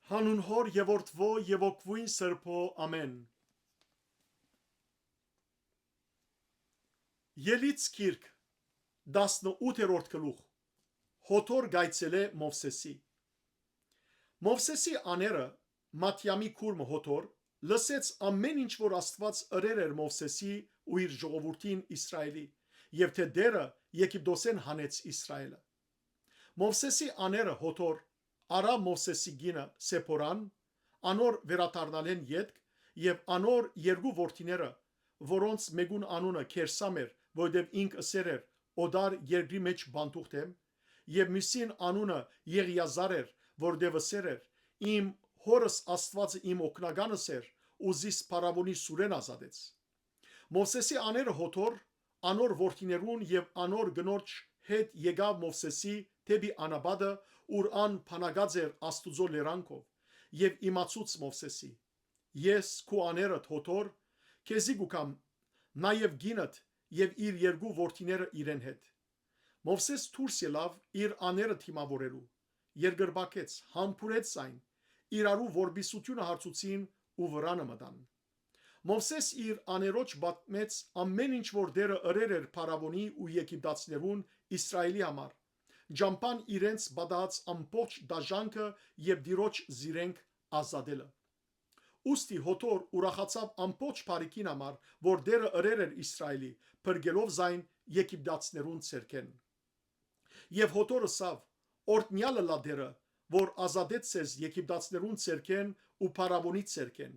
Հանուն Հոր եւ Որդվո եւ Օգվույն Սրբո ամեն։ Ելից գիրք 18-րդ գլուխ Հոթոր գայցելե Մովսեսի։ Մովսեսի աները Մատյամի քուրմը Հոթոր լսեց ամեն ինչ որ Աստված ըրեր էր Մովսեսի ու իր ժողովրդին Իսրայելի եւ թե դերը Եգիպտոսեն հանեց Իսրայելը։ Մովսեսի աները Հոթոր արա Մովսեսի գինը Սեփորան անոր վերադառնալեն յետք եւ անոր երկու որդիները որոնց մեկուն անունը Քերսամ էր որովհետեւ ինք ըսեր էր օդար երկրի մեջ բանտուղթ եմ եւ մյուսին անունը Եղիազար էր որովհետեւ ըսեր էր իմ հորս Աստվածը իմ օգնականս էր ու զիս փարավոնի սուրեն ազատեց։ Մովսեսի աները Հոթոր անոր որդիներուն եւ անոր գնորջ հետ եկավ Մովսեսի թեպի անաբադը ուր ան փանագած էր Աստուծո լերանքով եւ իմացուց Մովսեսի ես քու աներդ Հոթոր քեզի գուկամ նաեւ գինդ եւ իր երկու որդիները իրեն հետ։ Մովսես դուրս ելավ իր աները թիմավորելու երկրբակեց համբուրեց այն իրարու որբիսությունը հարցուցին ու վրանը մտան։ Մովսես իր աներոջ պատմեց ամեն ինչ որ դերը ըրեր էր փարավոնի ու եգիպտացիներուն Իսրայելի համար ջամփան իրենց բադած ամբողջ դաժանքը եւ դիրոջ զիրենք ազատելը։ Ոստի Հոթոր ուրախացավ ամբողջ բարիքին համար որ դերը ըրեր էր Իսրայելի բրգելով զայն եգիպտացիներուն ցերքեն։ Եվ Հոթորը սավ օրտնյալը լա դերը որ ազատեց ցեզ եգիպտացիներուն ցերքեն ու փարավոնի ցերքեն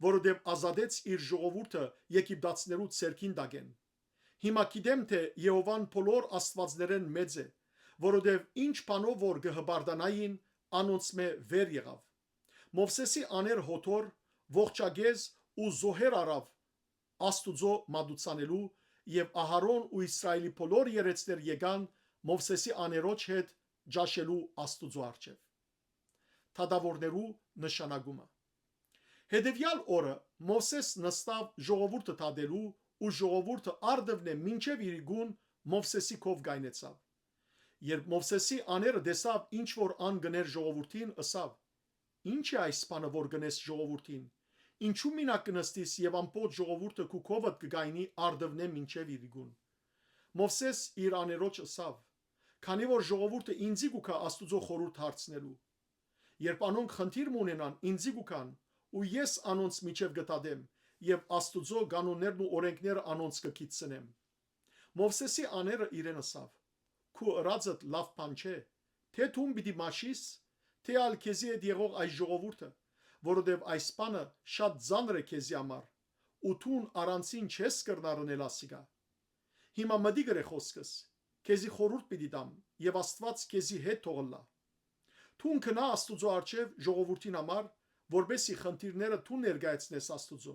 որովհետև ազատեց իր ժողովուրդը եգիպտացիներու ցերքին դագեն։ Հիմա գիտեմ թե Եհովան բոլոր աստվածներեն մեծ է որովհետև ինչ բանով որ գհբարդանային անոնցմե վեր եղավ։ Մովսեսի աներ Հոթոր ողջագեզ ու զոհեր արավ Աստուծո մատուցանելու եւ Ահարոն ու Իսրայելի բոլոր երեցներ եկան Մովսեսի աներոջ հետ ջաշելու Աստուծո առջև։ Թադավորներու նշանակումը։ Հետևյալ օրը Մովսես նստավ ժողովուրդը թադելու ու ժողովուրդը արդևն է մինչև իր գուն Մովսեսի կով գայնեցավ։ Երբ Մովսեսի աները տեսավ ինչ որ ան գներ ժողովրդին ըսավ. Ինչ է այս բանը որ գնես ժողովրդին։ Ինչու մինակ կնստիս եւ ամբողջ ժողովուրդը քու կովդ կգայնի արդևն է մինչև իր գուն։ Մովսես իր աներոջ ըսավ. Քանի որ ժողովուրդը ինձի գուքա Աստուծո խորհուրդ հարցնելու։ Երբ անոնք խնդիր ունենան ինձի գուքան ու ես անոնց միջև գտադեմ եւ Աստուծո կանոններն ու օրենքները անոնց կգիծնեմ։ Մովսեսի աները իրեն ըսավ. Քու ըրածդ լավ բան չէ, թե թուն պիտի մաշիս, թե ալ քեզի հետ եղող այս ժողովուրդը, որովհետև այս բանը շատ ծանր է քեզի համար, ու թուն առանցին չես կրնարնել ասիգա։ Հիմա մտի գրե խոսքս, քեզի խորհուրդ պիտի տամ, եւ Աստված քեզի հետ թողլա։ Թուն կնա Աստուծո առջև ժողովրդին համար, որբեսի խնդիրները թուն ներկայացնես Աստուծո։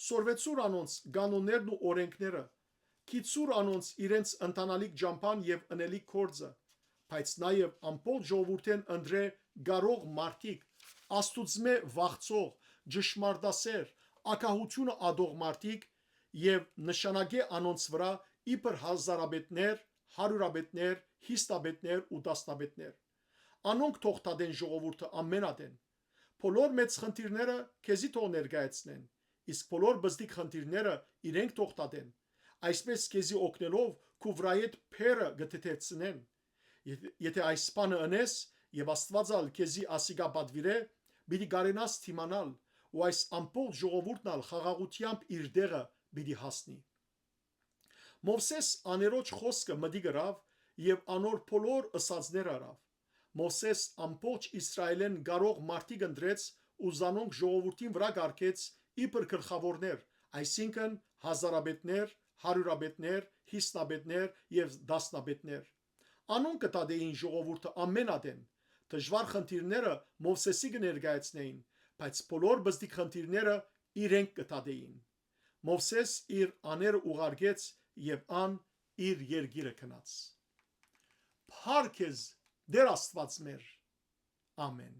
Սորվեցուր անոնց կանոններն ու օրենքները, քիծուր անոնց իրենց ընտանալիք ջամփան եւ ընելիք կորձը, բայց նաեւ ամբողջ ժողովուրդեն ընտրե գարող մարդիկ, Աստուծմե վախծող, ճշմարտասեր, ակահությունը ադող մարդիկ եւ նշանակե անոնց վրա իբր հազարաբետներ, հարյուրաբետներ, հիստաբետներ ու դասնաբետներ։ Անոնք թող տադեն ժողովուրդը ամենադեն։ Բոլոր մեծ խնդիրները քեզի թող ներկայացնեն, իսկ բոլոր բզդիկ խնդիրները իրենք թող տադեն։ Այսպես քեզի օգնելով քու վրայդ փերը գտեթեցնեն։ Եթե այս բանը անես եւ Աստվածալ քեզի ասիգա պատվիրե, բիդի գարենաս թիմանալ ու այս ամբողջ ժողովուրդն ալ խաղաղությամբ իր դեղը բիդի հասնի։ Մովսես աներոջ խոսքը մտի գրավ եւ անոր բոլոր ըսածներ արավ։ Մովսես ամբողջ Իսրայելեն գարող մարդիկ ընտրեց ու զանոնք ժողովրդին վրա գարկեց իբր գլխավորներ, այսինքն հազարաբետներ, հարյուրաբետներ, հիսնաբետներ եւ դասնաբետներ։ Անոնք կտադեին ժողովուրդը ամենադեն։ Դժվար խնդիրները Մովսեսի կներկայացնեին, բայց բոլոր բզդիկ խնդիրները իրենք կտադեին։ Մովսես իր աները ուղարկեց եւ ան իր երգիրը քնած։ Փառք Դեր Աստված մեր։ Ամեն։